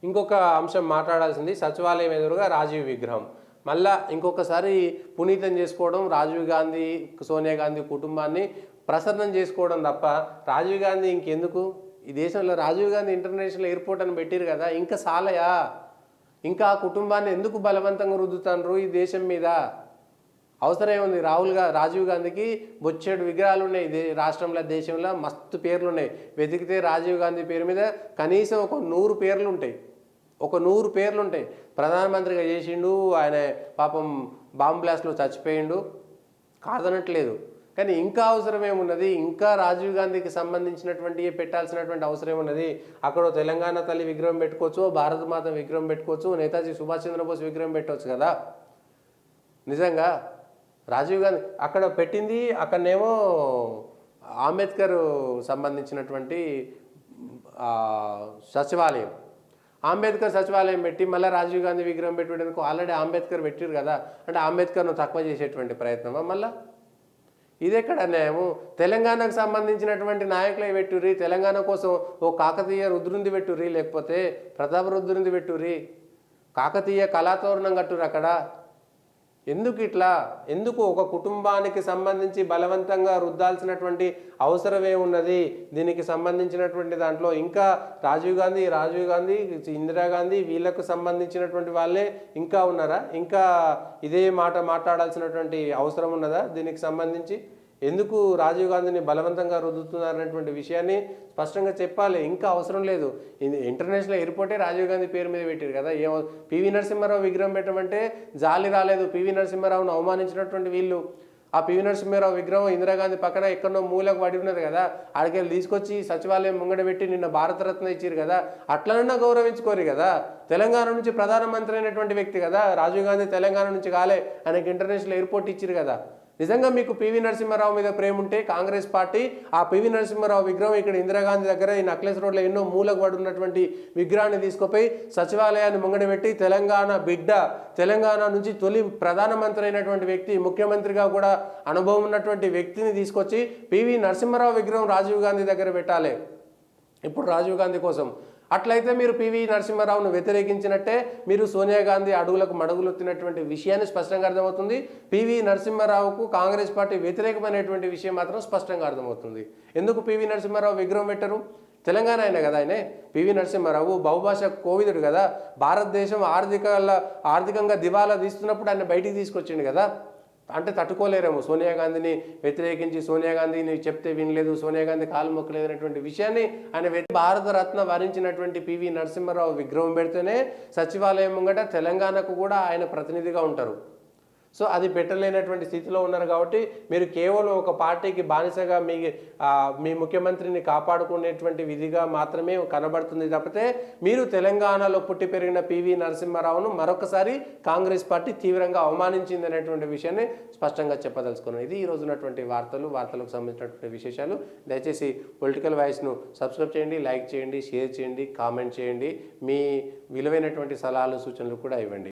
ఇంకొక అంశం మాట్లాడాల్సింది సచివాలయం ఎదురుగా రాజీవ్ విగ్రహం మళ్ళా ఇంకొకసారి పునీతం చేసుకోవడం, రాజీవ్ గాంధీ సోనియా గాంధీ కుటుంబాన్ని ప్రసన్నం చేసుకోవడం తప్ప రాజీవ్ గాంధీ ఇంకెందుకు ఈ దేశంలో రాజీవ్ గాంధీ ఇంటర్నేషనల్ ఎయిర్పోర్ట్ అని పెట్టిరు కదా, ఇంకా సాలయా? ఇంకా ఆ కుటుంబాన్ని ఎందుకు బలవంతంగా రుద్దుతాండ్రు ఈ దేశం మీద? అవసరం ఉంది. రాజీవ్ గాంధీకి బొచ్చేడు విగ్రహాలు ఉన్నాయి రాష్ట్రంలో, దేశంలో మస్తు పేర్లు ఉన్నాయి. వెతికితే రాజీవ్ గాంధీ పేరు మీద కనీసం ఒక 100 పేర్లు ఉంటాయి. ఒక 100 పేర్లు ఉంటాయి. ప్రధానమంత్రిగా చేసిండు ఆయన, పాపం బాంబ్ బ్లాస్ట్లో చచ్చిపోయిండు, కాదనట్లేదు. కానీ ఇంకా అవసరం ఏమున్నది? ఇంకా రాజీవ్ గాంధీకి సంబంధించినటువంటి పెట్టాల్సినటువంటి అవసరం ఏమున్నది? అక్కడ తెలంగాణ తల్లి విగ్రహం పెట్టుకోవచ్చు, భారతమాత విగ్రహం పెట్టుకోవచ్చు, నేతాజీ సుభాష్ చంద్రబోస్ విగ్రహం పెట్టవచ్చు కదా. నిజంగా రాజీవ్ గాంధీ అక్కడ పెట్టింది, అక్కడనేమో అంబేద్కర్ సంబంధించినటువంటి సచివాలయం, అంబేద్కర్ సచివాలయం పెట్టి మళ్ళీ రాజీవ్ గాంధీ విగ్రహం పెట్టేందుకు ఆల్రెడీ అంబేద్కర్ పెట్టారు కదా. అంటే అంబేద్కర్ను తక్కువ చేసేటువంటి ప్రయత్నమా మళ్ళా? ఇదెక్కడ న్యాయము? తెలంగాణకు సంబంధించినటువంటి నాయకులే పెట్టుర్రి, తెలంగాణ కోసం ఓ కాకతీయ రుద్రుంది పెట్టుర్రి, లేకపోతే ప్రతాప రుద్రుంది పెట్టుర్రి, కాకతీయ కళాతోరణం కట్టుర్రి. అక్కడ ఎందుకు ఇట్లా? ఎందుకు ఒక కుటుంబానికి సంబంధించి బలవంతంగా రుద్దాల్సినటువంటి అవసరమే ఉన్నది? దీనికి సంబంధించినటువంటి దాంట్లో ఇంకా రాజీవ్ గాంధీ, ఇందిరాగాంధీ వీళ్ళకు సంబంధించినటువంటి వాళ్ళే ఇంకా ఉన్నారా? ఇంకా ఇదే మాట మాట్లాడాల్సినటువంటి అవసరం ఉన్నదా? దీనికి సంబంధించి ఎందుకు రాజీవ్ గాంధీని బలవంతంగా రుద్దుతున్నారనేటువంటి విషయాన్ని స్పష్టంగా చెప్పాలి. ఇంకా అవసరం లేదు. ఇంటర్నేషనల్ ఎయిర్పోర్టే రాజీవ్ గాంధీ పేరు మీద పెట్టారు కదా. పివి నరసింహారావు విగ్రహం పెట్టమంటే జాలి రాలేదు. పివి నరసింహారావును అవమానించినటువంటి వీళ్ళు ఆ పివి నరసింహారావు విగ్రహం ఇందిరాగాంధీ పక్కన ఎక్కడో మూలకు పడి ఉన్నది కదా, ఆడికెళ్ళి తీసుకొచ్చి సచివాలయం ముంగడ పెట్టి నిన్న భారతరత్న ఇచ్చారు కదా, అట్లనన్నా గౌరవించుకోరు కదా. తెలంగాణ నుంచి ప్రధానమంత్రి అయినటువంటి వ్యక్తి కదా రాజీవ్ గాంధీ, తెలంగాణ నుంచి కాలే ఆయనకి ఇంటర్నేషనల్ ఎయిర్పోర్ట్ ఇచ్చారు కదా. నిజంగా మీకు పివి నరసింహారావు మీద ప్రేమ ఉంటే కాంగ్రెస్ పార్టీ ఆ పివి నరసింహారావు విగ్రహం ఇక్కడ ఇందిరాగాంధీ దగ్గర ఈ నక్లెస్ రోడ్లో ఎన్నో మూలకు పడి ఉన్నటువంటి విగ్రహాన్ని తీసుకుపోయి సచివాలయాన్ని ముంగడబెట్టి తెలంగాణ బిడ్డ, తెలంగాణ నుంచి తొలి ప్రధానమంత్రి అయినటువంటి వ్యక్తి, ముఖ్యమంత్రిగా కూడా అనుభవం ఉన్నటువంటి వ్యక్తిని తీసుకొచ్చి పివి నరసింహారావు విగ్రహం రాజీవ్ గాంధీ దగ్గర పెట్టాలి ఇప్పుడు రాజీవ్ గాంధీ కోసం. అట్లయితే మీరు పివి నరసింహారావును వ్యతిరేకించినట్టే, మీరు సోనియా గాంధీ అడుగులకు మడుగులొత్తినటువంటి విషయాన్ని స్పష్టంగా అర్థమవుతుంది. పివి నరసింహారావుకు కాంగ్రెస్ పార్టీ వ్యతిరేకమైనటువంటి విషయం మాత్రం స్పష్టంగా అర్థమవుతుంది. ఎందుకు పివి నరసింహారావు విగ్రహం పెట్టరు? తెలంగాణ అయినా కదా ఆయనే. పివి నరసింహారావు బహుభాష కోవిదుడు కదా. భారతదేశం ఆర్థికంగా దివాలా తీస్తున్నప్పుడు ఆయన బయటికి తీసుకొచ్చిండు కదా. అంటే తట్టుకోలేరేమో సోనియా గాంధీని వ్యతిరేకించి, సోనియా గాంధీని చెప్తే వినలేదు, సోనియా గాంధీ కాలు మొక్కలేదు అనేటువంటి విషయాన్ని ఆయన భారతరత్న వరించినటువంటి పివి నరసింహారావు విగ్రహం పెడితేనే సచివాలయం ముంగట తెలంగాణకు కూడా ఆయన ప్రతినిధిగా ఉంటారు. సో అది పెట్టలేనటువంటి స్థితిలో ఉన్నారు కాబట్టి మీరు కేవలం ఒక పార్టీకి బానిసగా మీ ముఖ్యమంత్రిని కాపాడుకునేటువంటి విధిగా మాత్రమే కనబడుతుంది తప్పితే మీరు తెలంగాణలో పుట్టి పెరిగిన పివి నరసింహారావును మరొకసారి కాంగ్రెస్ పార్టీ తీవ్రంగా అవమానించింది అనేటువంటి విషయాన్ని స్పష్టంగా చెప్పదలుచుకున్నాను. ఇది ఈరోజు ఉన్నటువంటి వార్తలకు సంబంధించినటువంటి విశేషాలు. దయచేసి పొలిటికల్ వాయిస్ను సబ్స్క్రైబ్ చేయండి, లైక్ చేయండి, షేర్ చేయండి, కామెంట్ చేయండి. మీ విలువైనటువంటి సలహాలు సూచనలు కూడా ఇవ్వండి.